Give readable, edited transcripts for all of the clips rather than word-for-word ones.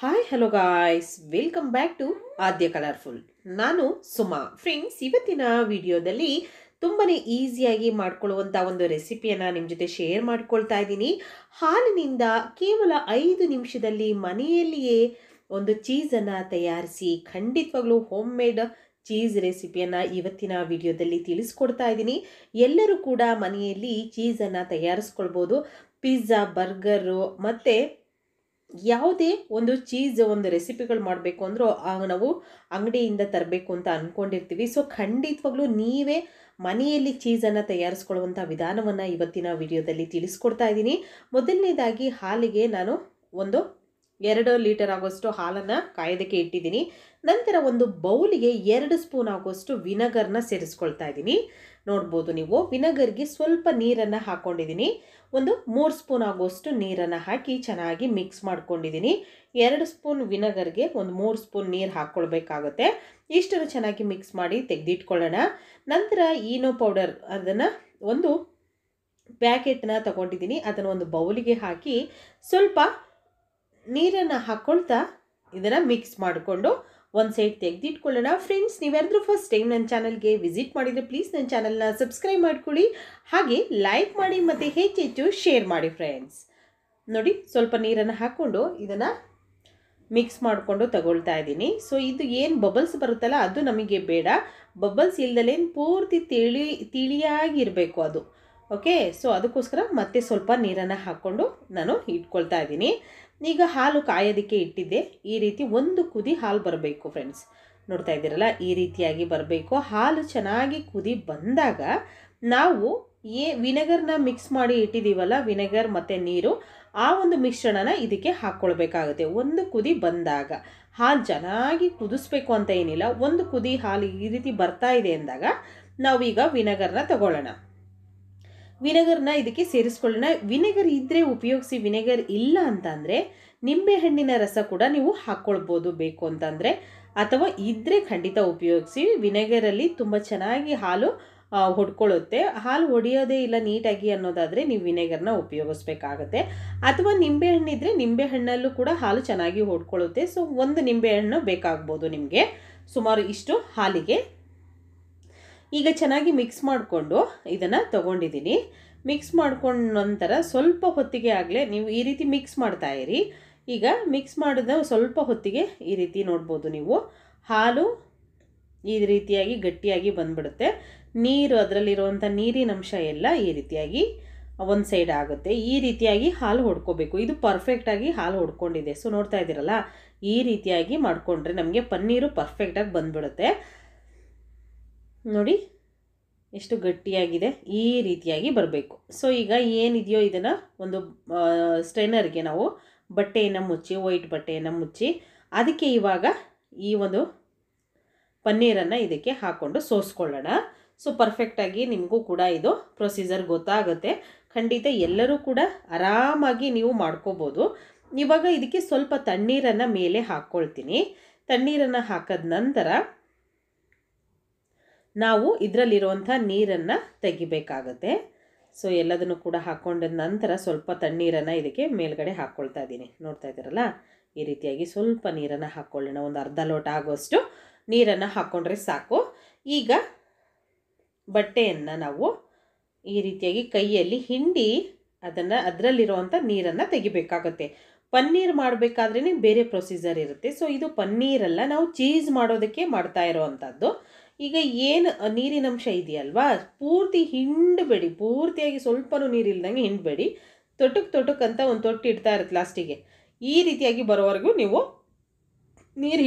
Hi hello guys, welcome back to Aadya colourful. ನಾನು Suma. Friends, ಇವತ್ತಿನ ವಿಡಿಯೋದಲ್ಲಿ ತುಂಬಾನೇ ಈಸಿಯಾಗಿ ಮಾಡ್ಕೊಳ್ಳುವಂಥ ಒಂದು ರೆಸಿಪಿಯನ್ನು ನಿಮ್ಮ ಜೊತೆ ಶೇರ್ ಮಾಡ್ಕೊಳ್ತಾ ಇದ್ದೀನಿ. ಹಾಲಿನಿಂದ ಕೇವಲ 5 ನಿಮಿಷದಲ್ಲಿ ಮನೆಯಲ್ಲಿಯೇ ಒಂದು ಚೀಸನ್ನು ತಯಾರಿಸಿ ಖಂಡಿತವಾಗ್ಲೂ ಹೋಮ್ ಮೇಡ್ ಚೀಸ್ ರೆಸಿಪಿಯನ್ನು ಇವತ್ತಿನ ವಿಡಿಯೋದಲ್ಲಿ ತಿಳಿಸ್ಕೊಡ್ತಾ ಇದ್ದೀನಿ. ಎಲ್ಲರೂ ಕೂಡ ಮನೆಯಲ್ಲಿ ಚೀಸನ್ನು ತಯಾರಿಸ್ಕೊಳ್ಬೋದು. ಪಿಜ್ಜಾ, ಬರ್ಗರು ಮತ್ತು ಯಾವುದೇ ಒಂದು ಚೀಸ್ ಒಂದು ರೆಸಿಪಿಗಳು ಮಾಡಬೇಕು ಅಂದರೂ ನಾವು ಅಂಗಡಿಯಿಂದ ತರಬೇಕು ಅಂತ ಅಂದ್ಕೊಂಡಿರ್ತೀವಿ. ಸೊ ಖಂಡಿತವಾಗ್ಲೂ ನೀವೇ ಮನೆಯಲ್ಲಿ ಚೀಸನ್ನು ತಯಾರಿಸ್ಕೊಳ್ಳುವಂಥ ವಿಧಾನವನ್ನು ಇವತ್ತಿನ ವಿಡಿಯೋದಲ್ಲಿ ತಿಳಿಸ್ಕೊಡ್ತಾ ಇದ್ದೀನಿ. ಮೊದಲನೇದಾಗಿ ಹಾಲಿಗೆ ನಾನು ಒಂದು 2 ಲೀಟರ್ ಆಗೋಷ್ಟು ಹಾಲನ್ನು ಕಾಯೋದಕ್ಕೆ ಇಟ್ಟಿದ್ದೀನಿ. ನಂತರ ಒಂದು ಬೌಲಿಗೆ 2 ಸ್ಪೂನ್ ಆಗೋಷ್ಟು ವಿನೆಗರ್ನ ಸೇರಿಸ್ಕೊಳ್ತಾ ಇದ್ದೀನಿ. ನೋಡ್ಬೋದು ನೀವು, ವಿನೆಗರ್ಗೆ ಸ್ವಲ್ಪ ನೀರನ್ನು ಹಾಕ್ಕೊಂಡಿದ್ದೀನಿ. ಒಂದು 3 ಸ್ಪೂನ್ ಆಗೋಷ್ಟು ನೀರನ್ನು ಹಾಕಿ ಚೆನ್ನಾಗಿ ಮಿಕ್ಸ್ ಮಾಡ್ಕೊಂಡಿದ್ದೀನಿ. 2 ಸ್ಪೂನ್ ವಿನೆಗರ್ಗೆ ಒಂದು 3 ಸ್ಪೂನ್ ನೀರು ಹಾಕ್ಕೊಳ್ಬೇಕಾಗುತ್ತೆ. ಇಷ್ಟನ್ನು ಚೆನ್ನಾಗಿ ಮಿಕ್ಸ್ ಮಾಡಿ ತೆಗೆದಿಟ್ಕೊಳ್ಳೋಣ. ನಂತರ ಈನೋ ಪೌಡರ್ ಅದನ್ನು ಒಂದು ಪ್ಯಾಕೆಟ್ನ ತಗೊಂಡಿದ್ದೀನಿ. ಅದನ್ನು ಒಂದು ಬೌಲಿಗೆ ಹಾಕಿ ಸ್ವಲ್ಪ ನೀರನ್ನು ಹಾಕ್ಕೊಳ್ತಾ ಇದನ್ನು ಮಿಕ್ಸ್ ಮಾಡಿಕೊಂಡು ಒಂದು ಸೈಡ್ ತೆಗೆದಿಟ್ಕೊಳ್ಳೋಣ. ಫ್ರೆಂಡ್ಸ್, ನೀವ್ಯಾರಾದ್ರೂ ಫಸ್ಟ್ ಟೈಮ್ ನನ್ನ ಚಾನಲ್ಗೆ ವಿಸಿಟ್ ಮಾಡಿದರೆ ಪ್ಲೀಸ್ ನನ್ನ ಚಾನಲ್ನ ಸಬ್ಸ್ಕ್ರೈಬ್ ಮಾಡ್ಕೊಳ್ಳಿ, ಹಾಗೆ ಲೈಕ್ ಮಾಡಿ ಮತ್ತು ಹೆಚ್ಚೆಚ್ಚು ಶೇರ್ ಮಾಡಿ. ಫ್ರೆಂಡ್ಸ್ ನೋಡಿ, ಸ್ವಲ್ಪ ನೀರನ್ನು ಹಾಕ್ಕೊಂಡು ಇದನ್ನು ಮಿಕ್ಸ್ ಮಾಡಿಕೊಂಡು ತಗೊಳ್ತಾ ಇದ್ದೀನಿ. ಸೊ ಇದು ಏನು ಬಬಲ್ಸ್ ಬರುತ್ತಲ್ಲ ಅದು ನಮಗೆ ಬೇಡ. ಬಬಲ್ಸ್ ಇಲ್ದಲೇನು ಪೂರ್ತಿ ತಿಳಿಯಾಗಿರಬೇಕು ಅದು. ಓಕೆ, ಸೊ ಅದಕ್ಕೋಸ್ಕರ ಮತ್ತೆ ಸ್ವಲ್ಪ ನೀರನ್ನು ಹಾಕ್ಕೊಂಡು ನಾನು ಇಟ್ಕೊಳ್ತಾ ಇದ್ದೀನಿ. ಈಗ ಹಾಲು ಕಾಯೋದಕ್ಕೆ ಇಟ್ಟಿದ್ದೆ. ಈ ರೀತಿ ಒಂದು ಕುದಿ ಹಾಲು ಬರಬೇಕು. ಫ್ರೆಂಡ್ಸ್, ನೋಡ್ತಾ ಇದ್ದೀರಲ್ಲ, ಈ ರೀತಿಯಾಗಿ ಬರಬೇಕು. ಹಾಲು ಚೆನ್ನಾಗಿ ಕುದಿ ಬಂದಾಗ ನಾವು ವಿನೆಗರ್ನ ಮಿಕ್ಸ್ ಮಾಡಿ ಇಟ್ಟಿದ್ದೀವಲ್ಲ, ವಿನೆಗರ್ ಮತ್ತು ನೀರು, ಆ ಒಂದು ಮಿಶ್ರಣನ ಇದಕ್ಕೆ ಹಾಕ್ಕೊಳ್ಬೇಕಾಗುತ್ತೆ. ಒಂದು ಕುದಿ ಬಂದಾಗ ಹಾಲು ಚೆನ್ನಾಗಿ ಕುದಿಸ್ಬೇಕು ಅಂತ ಏನಿಲ್ಲ. ಒಂದು ಕುದಿ ಹಾಲು ಈ ರೀತಿ ಬರ್ತಾ ಇದೆ ಅಂದಾಗ ನಾವೀಗ ವಿನೆಗರ್ನ ತಗೊಳ್ಳೋಣ. ವಿನೆಗರ್ನ ಇದಕ್ಕೆ ಸೇರಿಸ್ಕೊಳ್ಳೋಣ. ವಿನೆಗರ್ ಇದ್ದರೆ ಉಪಯೋಗಿಸಿ, ವಿನೆಗರ್ ಇಲ್ಲ ಅಂತಂದರೆ ನಿಂಬೆಹಣ್ಣಿನ ರಸ ಕೂಡ ನೀವು ಹಾಕ್ಕೊಳ್ಬೋದು ಬೇಕು ಅಂತಂದರೆ, ಅಥವಾ ಇದ್ದರೆ ಖಂಡಿತ ಉಪಯೋಗಿಸಿ. ವಿನೆಗರಲ್ಲಿ ತುಂಬ ಚೆನ್ನಾಗಿ ಹಾಲು ಹೊಡ್ಕೊಳ್ಳುತ್ತೆ. ಹಾಲು ಹೊಡೆಯೋದೇ ಇಲ್ಲ ನೀಟಾಗಿ ಅನ್ನೋದಾದರೆ ನೀವು ವಿನೆಗರ್ನ ಉಪಯೋಗಿಸ್ಬೇಕಾಗತ್ತೆ. ಅಥವಾ ನಿಂಬೆಹಣ್ಣಿದ್ರೆ ನಿಂಬೆಹಣ್ಣಲ್ಲೂ ಕೂಡ ಹಾಲು ಚೆನ್ನಾಗಿ ಹೊಡ್ಕೊಳ್ಳುತ್ತೆ. ಸೊ ಒಂದು ನಿಂಬೆಹಣ್ಣು ಬೇಕಾಗ್ಬೋದು ನಿಮಗೆ ಸುಮಾರು ಇಷ್ಟು ಹಾಲಿಗೆ. ಈಗ ಚೆನ್ನಾಗಿ ಮಿಕ್ಸ್ ಮಾಡಿಕೊಂಡು ಇದನ್ನು ತಗೊಂಡಿದ್ದೀನಿ. ಮಿಕ್ಸ್ ಮಾಡ್ಕೊಂಡ ನಂತರ ಸ್ವಲ್ಪ ಹೊತ್ತಿಗೆ ಆಗಲೇ ನೀವು ಈ ರೀತಿ ಮಿಕ್ಸ್ ಮಾಡ್ತಾ ಇರಿ. ಈಗ ಮಿಕ್ಸ್ ಮಾಡಿದ ಸ್ವಲ್ಪ ಹೊತ್ತಿಗೆ ಈ ರೀತಿ ನೋಡ್ಬೋದು ನೀವು, ಹಾಲು ಈ ರೀತಿಯಾಗಿ ಗಟ್ಟಿಯಾಗಿ ಬಂದ್ಬಿಡುತ್ತೆ. ನೀರು, ಅದರಲ್ಲಿರುವಂಥ ನೀರಿನ ಅಂಶ ಎಲ್ಲ ಈ ರೀತಿಯಾಗಿ ಒಂದು ಸೈಡ್ ಆಗುತ್ತೆ. ಈ ರೀತಿಯಾಗಿ ಹಾಲು ಹೊಡ್ಕೋಬೇಕು. ಇದು ಪರ್ಫೆಕ್ಟಾಗಿ ಹಾಲು ಹೊಡ್ಕೊಂಡಿದೆ. ಸೊ ನೋಡ್ತಾ ಇದ್ದೀರಲ್ಲ, ಈ ರೀತಿಯಾಗಿ ಮಾಡಿಕೊಂಡ್ರೆ ನಮಗೆ ಪನ್ನೀರು ಪರ್ಫೆಕ್ಟಾಗಿ ಬಂದ್ಬಿಡುತ್ತೆ. ನೋಡಿ ಎಷ್ಟು ಗಟ್ಟಿಯಾಗಿದೆ, ಈ ರೀತಿಯಾಗಿ ಬರಬೇಕು. ಸೊ ಈಗ ಏನಿದೆಯೋ ಇದನ್ನು ಒಂದು ಸ್ಟ್ರೈನರ್ಗೆ ನಾವು ಬಟ್ಟೆಯನ್ನು ಮುಚ್ಚಿ, ವೈಟ್ ಬಟ್ಟೆಯನ್ನು ಮುಚ್ಚಿ, ಅದಕ್ಕೆ ಇವಾಗ ಈ ಒಂದು ಪನ್ನೀರನ್ನು ಇದಕ್ಕೆ ಹಾಕ್ಕೊಂಡು ಸೋಸ್ಕೊಳ್ಳೋಣ. ಸೊ ಪರ್ಫೆಕ್ಟಾಗಿ ನಿಮಗೂ ಕೂಡ ಇದು ಪ್ರೊಸೀಜರ್ ಗೊತ್ತಾಗುತ್ತೆ. ಖಂಡಿತ ಎಲ್ಲರೂ ಕೂಡ ಆರಾಮಾಗಿ ನೀವು ಮಾಡ್ಕೋಬೋದು. ಇವಾಗ ಇದಕ್ಕೆ ಸ್ವಲ್ಪ ತಣ್ಣೀರನ್ನು ಮೇಲೆ ಹಾಕ್ಕೊಳ್ತೀನಿ. ತಣ್ಣೀರನ್ನು ಹಾಕಿದ ನಂತರ ನಾವು ಇದರಲ್ಲಿರುವಂಥ ನೀರನ್ನು ತೆಗಿಬೇಕಾಗತ್ತೆ. ಸೊ ಎಲ್ಲದನ್ನು ಕೂಡ ಹಾಕ್ಕೊಂಡ ನಂತರ ಸ್ವಲ್ಪ ತಣ್ಣೀರನ್ನು ಇದಕ್ಕೆ ಮೇಲ್ಗಡೆ ಹಾಕ್ಕೊಳ್ತಾ ಇದ್ದೀನಿ. ನೋಡ್ತಾ ಇದ್ದೀರಲ್ಲ, ಈ ರೀತಿಯಾಗಿ ಸ್ವಲ್ಪ ನೀರನ್ನು ಹಾಕ್ಕೊಳ್ಳೋಣ. ಒಂದು ಅರ್ಧ ಲೋಟ ಆಗೋಷ್ಟು ನೀರನ್ನು ಹಾಕ್ಕೊಂಡ್ರೆ ಸಾಕು. ಈಗ ಬಟ್ಟೆಯನ್ನು ನಾವು ಈ ರೀತಿಯಾಗಿ ಕೈಯಲ್ಲಿ ಹಿಂಡಿ ಅದರಲ್ಲಿರುವಂಥ ನೀರನ್ನು ತೆಗಿಬೇಕಾಗುತ್ತೆ. ಪನ್ನೀರ್ ಮಾಡಬೇಕಾದ್ರೇ ಬೇರೆ ಪ್ರೊಸೀಜರ್ ಇರುತ್ತೆ. ಸೊ ಇದು ಪನ್ನೀರಲ್ಲ, ನಾವು ಚೀಸ್ ಮಾಡೋದಕ್ಕೆ ಮಾಡ್ತಾ ಇರೋವಂಥದ್ದು. ಈಗ ಏನು ನೀರಿನ ಅಂಶ ಇದೆಯಲ್ವಾ, ಪೂರ್ತಿ ಹಿಂಡಬೇಡಿ. ಪೂರ್ತಿಯಾಗಿ ಸ್ವಲ್ಪನೂ ನೀರಿಲ್ದಂಗೆ ಹಿಂಡಬೇಡಿ. ತೊಟಕ್ಕೆ ಒಂದು ತೊಟ್ಟು ಇಡ್ತಾ ಇರುತ್ತೆ ಲಾಸ್ಟಿಗೆ. ಈ ರೀತಿಯಾಗಿ ಬರೋವರೆಗೂ ನೀವು ನೀರು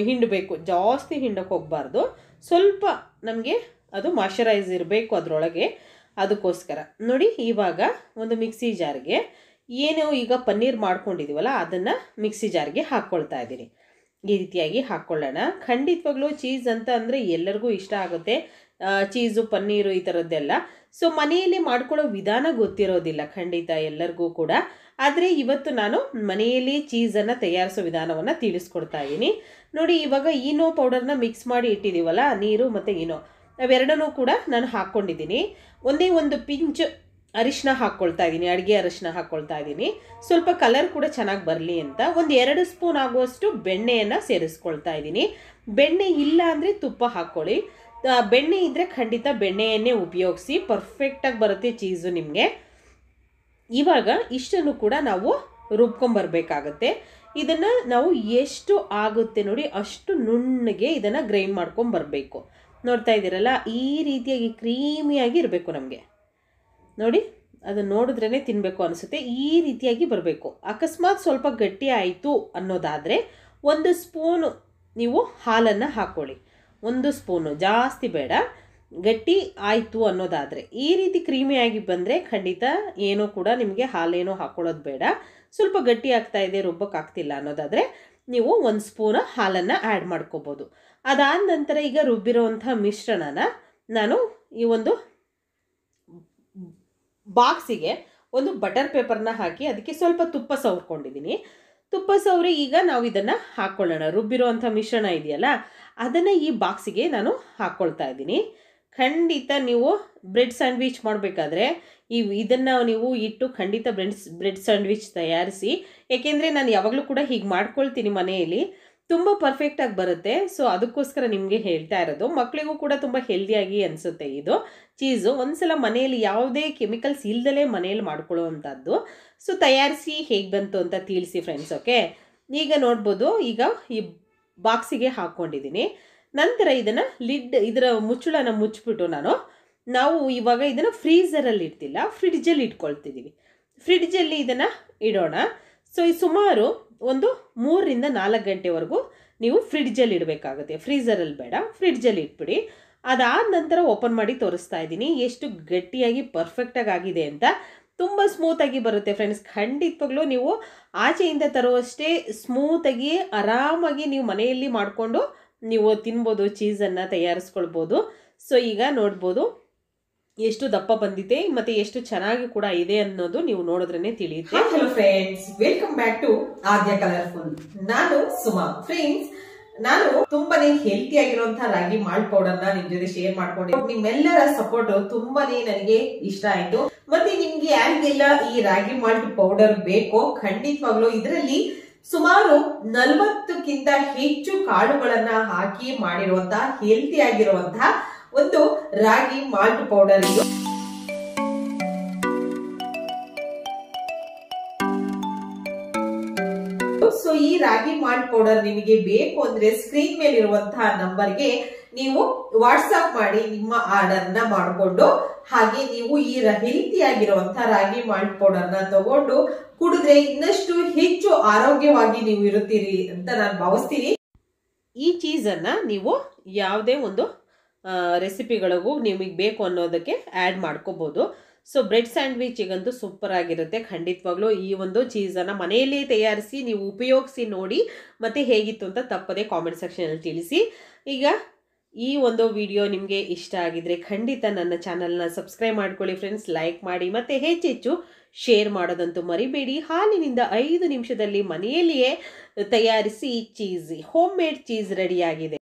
ಹಿಂಡಬೇಕು. ಜಾಸ್ತಿ ಹಿಂಡಕ್ಕೆ ಹೋಗಬಾರ್ದು. ಸ್ವಲ್ಪ ನಮಗೆ ಅದು ಮಾಯ್ಶ್ಚರೈಸ್ ಇರಬೇಕು ಅದರೊಳಗೆ, ಅದಕ್ಕೋಸ್ಕರ. ನೋಡಿ, ಇವಾಗ ಒಂದು ಮಿಕ್ಸಿ ಜಾರ್ಗೆ ಏನು ಈಗ ಪನ್ನೀರ್ ಮಾಡ್ಕೊಂಡಿದ್ದೀವಲ್ಲ ಅದನ್ನು ಮಿಕ್ಸಿ ಜಾರ್ಗೆ ಹಾಕ್ಕೊಳ್ತಾ ಇದ್ದೀನಿ. ಈ ರೀತಿಯಾಗಿ ಹಾಕ್ಕೊಳ್ಳೋಣ. ಖಂಡಿತವಾಗ್ಲೂ ಚೀಸ್ ಅಂತ ಅಂದರೆ ಎಲ್ಲರಿಗೂ ಇಷ್ಟ ಆಗುತ್ತೆ. ಚೀಸು, ಪನ್ನೀರು ಈ ಥರದ್ದೆಲ್ಲ. ಸೊ ಮನೆಯಲ್ಲಿ ಮಾಡ್ಕೊಳ್ಳೋ ವಿಧಾನ ಗೊತ್ತಿರೋದಿಲ್ಲ ಖಂಡಿತ ಎಲ್ಲರಿಗೂ ಕೂಡ. ಆದರೆ ಇವತ್ತು ನಾನು ಮನೆಯಲ್ಲಿ ಚೀಸನ್ನು ತಯಾರಿಸೋ ವಿಧಾನವನ್ನು ತಿಳಿಸ್ಕೊಡ್ತಾ ಇದ್ದೀನಿ. ನೋಡಿ, ಇವಾಗ ಈನೋ ಪೌಡರ್ನ ಮಿಕ್ಸ್ ಮಾಡಿ ಇಟ್ಟಿದ್ದೀವಲ್ಲ, ನೀರು ಮತ್ತು ಈನೋ, ಅವೆರಡನ್ನೂ ಕೂಡ ನಾನು ಹಾಕ್ಕೊಂಡಿದ್ದೀನಿ. ಒಂದೇ ಒಂದು ಪಿಂಚ್ ಅರಿಶಿನ ಹಾಕ್ಕೊಳ್ತಾ ಇದ್ದೀನಿ, ಅಡುಗೆ ಅರಿಶಿನ ಹಾಕ್ಕೊಳ್ತಾ ಇದ್ದೀನಿ. ಸ್ವಲ್ಪ ಕಲರ್ ಕೂಡ ಚೆನ್ನಾಗಿ ಬರಲಿ ಅಂತ ಒಂದು 2 ಸ್ಪೂನ್ ಆಗುವಷ್ಟು ಬೆಣ್ಣೆಯನ್ನು ಸೇರಿಸ್ಕೊಳ್ತಾ ಇದ್ದೀನಿ. ಬೆಣ್ಣೆ ಇಲ್ಲ ಅಂದರೆ ತುಪ್ಪ ಹಾಕ್ಕೊಳ್ಳಿ. ಬೆಣ್ಣೆ ಇದ್ದರೆ ಖಂಡಿತ ಬೆಣ್ಣೆಯನ್ನೇ ಉಪಯೋಗಿಸಿ, ಪರ್ಫೆಕ್ಟಾಗಿ ಬರುತ್ತೆ ಚೀಸು ನಿಮಗೆ. ಇವಾಗ ಇಷ್ಟನ್ನು ಕೂಡ ನಾವು ರುಬ್ಕೊಂಬರ್ಬೇಕಾಗತ್ತೆ. ಇದನ್ನು ನಾವು ಎಷ್ಟು ಆಗುತ್ತೆ ನೋಡಿ ಅಷ್ಟು ನುಣ್ಣಗೆ ಇದನ್ನು ಗ್ರೈಂಡ್ ಮಾಡ್ಕೊಂಬರ್ಬೇಕು. ನೋಡ್ತಾ ಇದ್ದೀರಲ್ಲ, ಈ ರೀತಿಯಾಗಿ ಕ್ರೀಮಿಯಾಗಿ ಇರಬೇಕು ನಮಗೆ. ನೋಡಿ, ಅದು ನೋಡಿದ್ರೇ ತಿನ್ನಬೇಕು ಅನಿಸುತ್ತೆ. ಈ ರೀತಿಯಾಗಿ ಬರಬೇಕು. ಅಕಸ್ಮಾತ್ ಸ್ವಲ್ಪ ಗಟ್ಟಿ ಆಯಿತು ಅನ್ನೋದಾದರೆ 1 ಸ್ಪೂನು ನೀವು ಹಾಲನ್ನು ಹಾಕ್ಕೊಳ್ಳಿ. 1 ಸ್ಪೂನು, ಜಾಸ್ತಿ ಬೇಡ. ಗಟ್ಟಿ ಆಯಿತು ಅನ್ನೋದಾದರೆ, ಈ ರೀತಿ ಕ್ರೀಮಿಯಾಗಿ ಬಂದರೆ ಖಂಡಿತ ಏನೂ ಕೂಡ ನಿಮಗೆ ಹಾಲೇನೋ ಹಾಕ್ಕೊಳ್ಳೋದು ಬೇಡ. ಸ್ವಲ್ಪ ಗಟ್ಟಿ ಆಗ್ತಾ ಇದೆ, ರುಬ್ಬಕ್ಕಾಗ್ತಿಲ್ಲ ಅನ್ನೋದಾದರೆ ನೀವು 1 ಸ್ಪೂನ್ ಹಾಲನ್ನು ಆ್ಯಡ್ ಮಾಡ್ಕೋಬೋದು. ಅದಾದ ನಂತರ ಈಗ ರುಬ್ಬಿರೋವಂಥ ಮಿಶ್ರಣನ ನಾನು ಈ ಒಂದು ಬಾಕ್ಸಿಗೆ ಒಂದು ಬಟರ್ ಪೇಪರ್ನ ಹಾಕಿ ಅದಕ್ಕೆ ಸ್ವಲ್ಪ ತುಪ್ಪ ಸವರ್ಕೊಂಡಿದ್ದೀನಿ. ತುಪ್ಪ ಸವರಿ ಈಗ ನಾವು ಇದನ್ನು ಹಾಕ್ಕೊಳ್ಳೋಣ. ರುಬ್ಬಿರೋವಂಥ ಮಿಶ್ರಣ ಇದೆಯಲ್ಲ, ಅದನ್ನು ಈ ಬಾಕ್ಸಿಗೆ ನಾನು ಹಾಕ್ಕೊಳ್ತಾ ಇದ್ದೀನಿ. ಖಂಡಿತ ನೀವು ಬ್ರೆಡ್ ಸ್ಯಾಂಡ್ವಿಚ್ ಮಾಡಬೇಕಾದ್ರೆ ಇದನ್ನು ನೀವು ಇಟ್ಟು ಖಂಡಿತ ಬ್ರೆಡ್ ಸ್ಯಾಂಡ್ವಿಚ್ ತಯಾರಿಸಿ. ಏಕೆಂದರೆ ನಾನು ಯಾವಾಗಲೂ ಕೂಡ ಹೀಗೆ ಮಾಡ್ಕೊಳ್ತೀನಿ ಮನೆಯಲ್ಲಿ, ತುಂಬ ಪರ್ಫೆಕ್ಟಾಗಿ ಬರುತ್ತೆ. ಸೊ ಅದಕ್ಕೋಸ್ಕರ ನಿಮಗೆ ಹೇಳ್ತಾ ಇರೋದು. ಮಕ್ಕಳಿಗೂ ಕೂಡ ತುಂಬ ಹೆಲ್ದಿಯಾಗಿ ಅನಿಸುತ್ತೆ ಇದು ಚೀಸು. ಒಂದ್ಸಲ ಮನೆಯಲ್ಲಿ ಯಾವುದೇ ಕೆಮಿಕಲ್ಸ್ ಇಲ್ದಲೇ ಮನೆಯಲ್ಲಿ ಮಾಡ್ಕೊಳ್ಳುವಂಥದ್ದು. ಸೊ ತಯಾರಿಸಿ ಹೇಗೆ ಬಂತು ಅಂತ ತಿಳಿಸಿ ಫ್ರೆಂಡ್ಸ್. ಓಕೆ, ಈಗ ನೋಡ್ಬೋದು, ಈಗ ಈ ಬಾಕ್ಸಿಗೆ ಹಾಕ್ಕೊಂಡಿದ್ದೀನಿ. ನಂತರ ಇದನ್ನು ಇದರ ಮುಚ್ಚಳನ ಮುಚ್ಚಿಬಿಟ್ಟು ನಾವು ಇವಾಗ ಇದನ್ನು ಫ್ರೀಝರಲ್ಲಿ ಇಡ್ತಿಲ್ಲ, ಫ್ರಿಡ್ಜಲ್ಲಿ ಇಟ್ಕೊಳ್ತಿದ್ದೀವಿ. ಫ್ರಿಡ್ಜಲ್ಲಿ ಇದನ್ನು ಇಡೋಣ. ಸೊ ಈ ಸುಮಾರು ಒಂದು 3 ರಿಂದ 4 ಗಂಟೆವರೆಗೂ ನೀವು ಫ್ರಿಡ್ಜಲ್ಲಿ ಇಡಬೇಕಾಗುತ್ತೆ. ಫ್ರೀಝರಲ್ಲಿ ಬೇಡ, ಫ್ರಿಡ್ಜಲ್ಲಿ ಇಟ್ಬಿಡಿ. ಅದಾದ ನಂತರ ಓಪನ್ ಮಾಡಿ ತೋರಿಸ್ತಾ ಇದ್ದೀನಿ ಎಷ್ಟು ಗಟ್ಟಿಯಾಗಿ ಪರ್ಫೆಕ್ಟಾಗಿ ಆಗಿದೆ ಅಂತ. ತುಂಬ ಸ್ಮೂತಾಗಿ ಬರುತ್ತೆ ಫ್ರೆಂಡ್ಸ್. ಖಂಡಿತವಾಗ್ಲೂ ನೀವು ಆಚೆಯಿಂದ ತರುವಷ್ಟೇ ಸ್ಮೂತಾಗಿ ಆರಾಮಾಗಿ ನೀವು ಮನೆಯಲ್ಲಿ ಮಾಡಿಕೊಂಡು ನೀವು ತಿನ್ಬೋದು, ಚೀಸನ್ನು ತಯಾರಿಸ್ಕೊಳ್ಬೋದು. ಸೊ ಈಗ ನೋಡ್ಬೋದು ಎಷ್ಟು ದಪ್ಪ ಬಂದಿದೆ ಮತ್ತೆ ಎಷ್ಟು ಚೆನ್ನಾಗಿ ಕೂಡ ಇದೆ ಅನ್ನೋದು ನೀವು ನೋಡಿದ್ರೇನೆ ತಿಳಿಯುತ್ತೆ. Hello friends, welcome back to Aadya colourful. ನಾನು ಸುಮಾ. ಫ್ರೆಂಡ್ಸ್, ನಾನು ತುಂಬಾನೇ ಹೆಲ್ತಿ ಆಗಿರುವಂತಹ ರಾಗಿ ಮಾಲ್ಟ್ ಪೌಡರ್ನ ನಿಮ್ ಜೊತೆ ಶೇರ್ ಮಾಡ್ಕೊಂಡಿದ್ದೀನಿ. ನಿಮ್ಮೆಲ್ಲರ ಸಪೋರ್ಟ್ ತುಂಬಾನೇ ನನಗೆ ಇಷ್ಟ ಆಯ್ತು. ಮತ್ತೆ ನಿಮ್ಗೆ ಯಾರಿಗೆಲ್ಲ ಈ ರಾಗಿ ಮಾಲ್ಟ್ ಪೌಡರ್ ಬೇಕೋ ಖಂಡಿತವಾಗ್ಲೂ ಇದರಲ್ಲಿ ಸುಮಾರು 40ಕ್ಕಿಂತ ಹೆಚ್ಚು ಕಾಳುಗಳನ್ನ ಹಾಕಿ ಮಾಡಿರುವಂತಹ ಹೆಲ್ತಿ ಆಗಿರುವಂತಹ ಒಂದು ರಾಗಿ ಮಾಲ್ಟ್ ಪೌಡರ್ ಇದು. ಸೊ ಈ ರಾಗಿ ಮಾಲ್ಟ್ ಪೌಡರ್ ನಿಮಗೆ ಬೇಕು ಅಂದ್ರೆ ಸ್ಕ್ರೀನ್ ಮೇಲೆ ಇರುವಂತಹ ನಂಬರ್ಗೆ ನೀವು ವಾಟ್ಸ್ಆಪ್ ಮಾಡಿ ನಿಮ್ಮ ಆರ್ಡರ್ ನ ಮಾಡಿಕೊಂಡು, ಹಾಗೆ ನೀವು ಈ ಹೆಲ್ತಿ ಆಗಿರುವಂತಹ ರಾಗಿ ಮಾಲ್ಟ್ ಪೌಡರ್ ನ ತಗೊಂಡು ಕುಡಿದ್ರೆ ಇನ್ನಷ್ಟು ಹೆಚ್ಚು ಆರೋಗ್ಯವಾಗಿ ನೀವು ಇರುತ್ತೀರಿ ಅಂತ ನಾನು ಭಾವಿಸ್ತೀನಿ. ಈ ಚೀಸ್ ಅನ್ನ ನೀವು ಯಾವುದೇ ಒಂದು ರೆಸಿಪಿಗಳಿಗೂ ನಿಮಗೆ ಬೇಕು ಅನ್ನೋದಕ್ಕೆ ಆ್ಯಡ್ ಮಾಡ್ಕೋಬಹುದು. ಸೊ ಬ್ರೆಡ್ ಸ್ಯಾಂಡ್ವಿಚಿಗಂತೂ ಸೂಪರ್ ಆಗಿರುತ್ತೆ. ಖಂಡಿತವಾಗ್ಲೂ ಈ ಒಂದು ಚೀಸನ್ನು ಮನೆಯಲ್ಲೇ ತಯಾರಿಸಿ ನೀವು ಉಪಯೋಗಿಸಿ ನೋಡಿ, ಮತ್ತು ಹೇಗಿತ್ತು ಅಂತ ತಪ್ಪದೆ ಕಾಮೆಂಟ್ ಸೆಕ್ಷನಲ್ಲಿ ತಿಳಿಸಿ. ಈಗ ಈ ಒಂದು ವಿಡಿಯೋ ನಿಮಗೆ ಇಷ್ಟ ಆಗಿದ್ರೆ ಖಂಡಿತ ನನ್ನ ಚಾನಲ್ನ ಸಬ್ಸ್ಕ್ರೈಬ್ ಮಾಡ್ಕೊಳ್ಳಿ ಫ್ರೆಂಡ್ಸ್. ಲೈಕ್ ಮಾಡಿ ಮತ್ತು ಹೆಚ್ಚೆಚ್ಚು ಶೇರ್ ಮಾಡೋದಂತೂ ಮರಿಬೇಡಿ. ಹಾಲಿನಿಂದ 5 ನಿಮಿಷದಲ್ಲಿ ಮನೆಯಲ್ಲಿಯೇ ತಯಾರಿಸಿ ಹೋಮ್ ಮೇಡ್ ಚೀಸ್ ರೆಡಿಯಾಗಿದೆ.